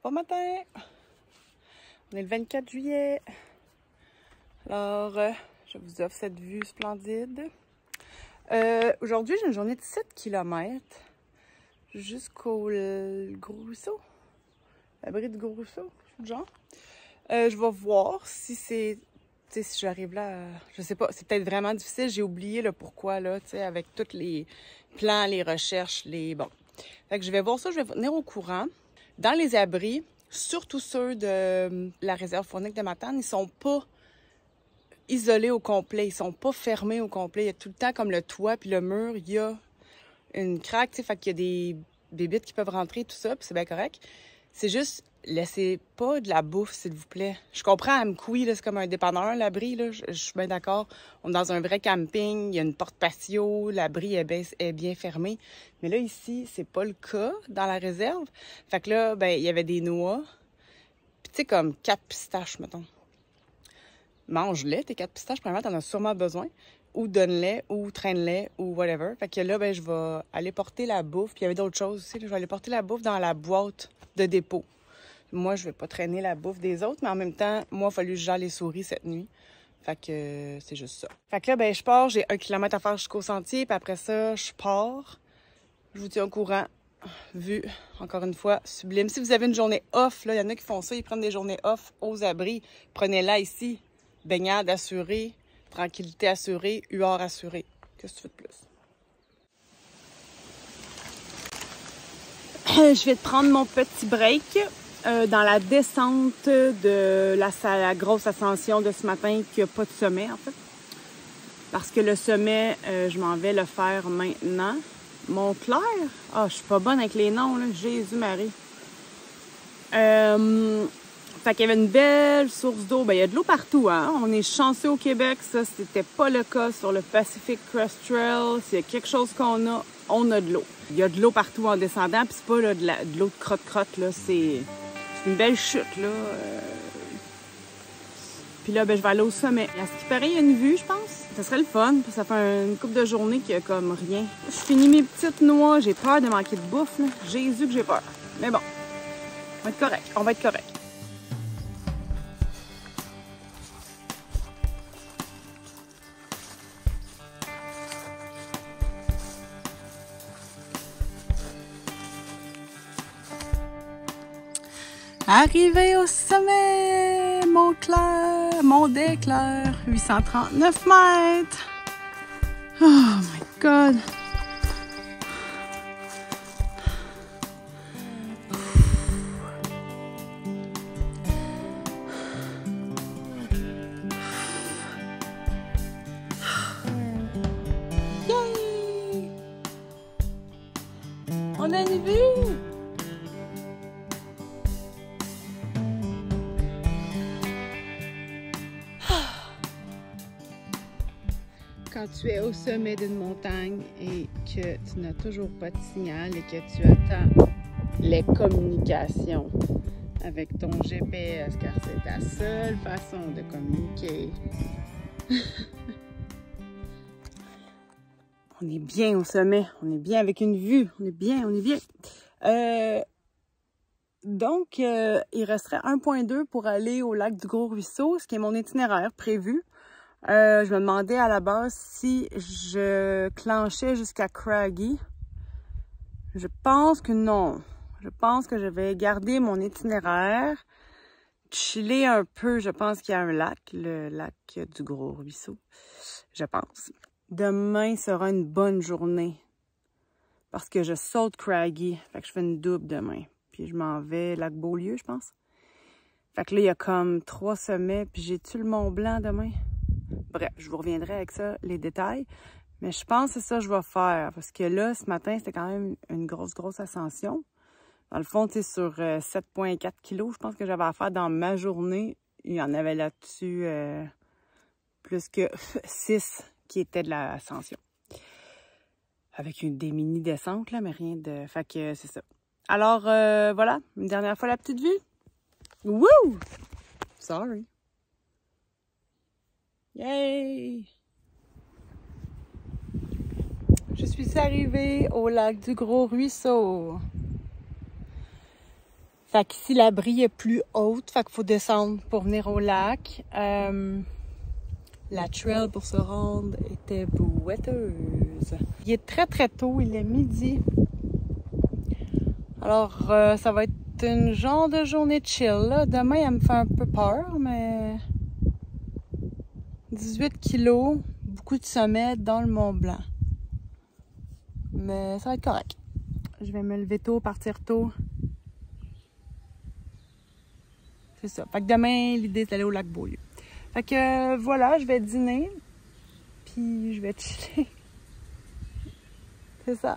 Bon matin! On est le 24 juillet. Alors, je vous offre cette vue splendide. Aujourd'hui, j'ai une journée de 7 km jusqu'au Gros Ruisseau. L'abri du Gros Ruisseau, genre. Je vais voir si c'est... Tu sais, si j'arrive là, je sais pas, c'est peut-être vraiment difficile. J'ai oublié le pourquoi, là, tu sais, avec tous les plans, les recherches, les... Bon. Fait que je vais voir ça, je vais vous tenir au courant. Dans les abris, surtout ceux de la réserve faunique de Matane, ils sont pas isolés au complet, ils sont pas fermés au complet. Il y a tout le temps, comme le toit puis le mur, il y a une craque, tu sais, fait qu'il y a des bébites qui peuvent rentrer, tout ça, puis c'est bien correct. C'est juste, laissez pas de la bouffe, s'il vous plaît. Je comprends, à Mkoui, là, c'est comme un dépanneur, l'abri, là, je suis bien d'accord. On est dans un vrai camping, il y a une porte patio, l'abri est bien fermé. Mais là, ici, c'est pas le cas dans la réserve. Fait que là, ben, il y avait des noix, puis tu sais, comme 4 pistaches, mettons. Mange-les, tes 4 pistaches, premièrement, t'en as sûrement besoin. Ou donne-les, ou traîne-les, ou whatever. Fait que là, ben, je vais aller porter la bouffe. Puis il y avait d'autres choses aussi, là. Je vais aller porter la bouffe dans la boîte de dépôt. Moi, je vais pas traîner la bouffe des autres, mais en même temps, moi, il a fallu que je gère les souris cette nuit. Fait que c'est juste ça. Fait que là, ben, je pars, j'ai 1 kilomètre à faire jusqu'au sentier, puis après ça, je pars. Je vous tiens au courant. Vue, encore une fois, sublime. Si vous avez une journée off, là, il y en a qui font ça, ils prennent des journées off aux abris. Prenez-la ici. Baignade assurée, tranquillité assurée, huard assurée. Qu'est-ce que tu veux de plus? Je vais te prendre mon petit break dans la descente de la grosse ascension de ce matin qui n'a pas de sommet, en fait. Parce que le sommet, je m'en vais le faire maintenant. Montclair? Ah, je suis pas bonne avec les noms, là. Jésus-Marie. Fait qu'il y avait une belle source d'eau. Ben, il y a de l'eau partout, hein. On est chanceux au Québec. Ça, c'était pas le cas sur le Pacific Crest Trail. S'il y a quelque chose qu'on a, on a de l'eau. Il y a de l'eau partout en descendant. Puis c'est pas là, de l'eau de crotte-crotte, là. C'est une belle chute, là. Puis là, ben, je vais aller au sommet. À ce qui paraît, il y a une vue, je pense. Ça serait le fun. Ça fait une couple de journées qu'il y a comme rien. Je finis mes petites noix. J'ai peur de manquer de bouffe, là. Jésus que j'ai peur. Mais bon, on va être correct. On va être correct. Arrivé au sommet, Mont des Clairs, 839 mètres. Oh my God. Yay! On a une vue! Quand tu es au sommet d'une montagne et que tu n'as toujours pas de signal et que tu attends les communications avec ton GPS, car c'est ta seule façon de communiquer. On est bien au sommet, on est bien avec une vue, on est bien, on est bien. Donc, il resterait 1,2 pour aller au lac du Gros Ruisseau, ce qui est mon itinéraire prévu. Je me demandais à la base si je clenchais jusqu'à Craggy. Je pense que non. Je pense que je vais garder mon itinéraire, chiller un peu. Je pense qu'il y a un lac, le lac du Gros Ruisseau, je pense. Demain sera une bonne journée parce que je saute Craggy. Fait que je fais une double demain. Puis je m'en vais lac Beaulieu, je pense. Fait que là, il y a comme 3 sommets. Puis j'ai-tu le Mont Blanc demain? Bref, je vous reviendrai avec ça, les détails. Mais je pense que c'est ça que je vais faire. Parce que là, ce matin, c'était quand même une grosse ascension. Dans le fond, tu sais, sur 7,4 kilos, je pense que j'avais à faire dans ma journée. Il y en avait là-dessus plus que 6 qui étaient de l'ascension. Avec des mini-descentes, là, mais rien de... Fait que c'est ça. Alors, voilà, une dernière fois la petite vue. Wouh! Sorry. Yay! Je suis arrivée au lac du Gros Ruisseau. Fait qu'ici, l'abri est plus haute, fait qu'il faut descendre pour venir au lac. La trail pour se rendre était boiteuse. Il est très très tôt, il est midi. Alors, ça va être une genre de journée chill, là. Demain, elle me fait un peu peur, mais 18 kilos, beaucoup de sommets dans le Mont-Blanc. Mais ça va être correct. Je vais me lever tôt, partir tôt. C'est ça. Fait que demain, l'idée est d'aller au lac Beaulieu. Fait que voilà, je vais dîner, puis je vais chiller. C'est ça.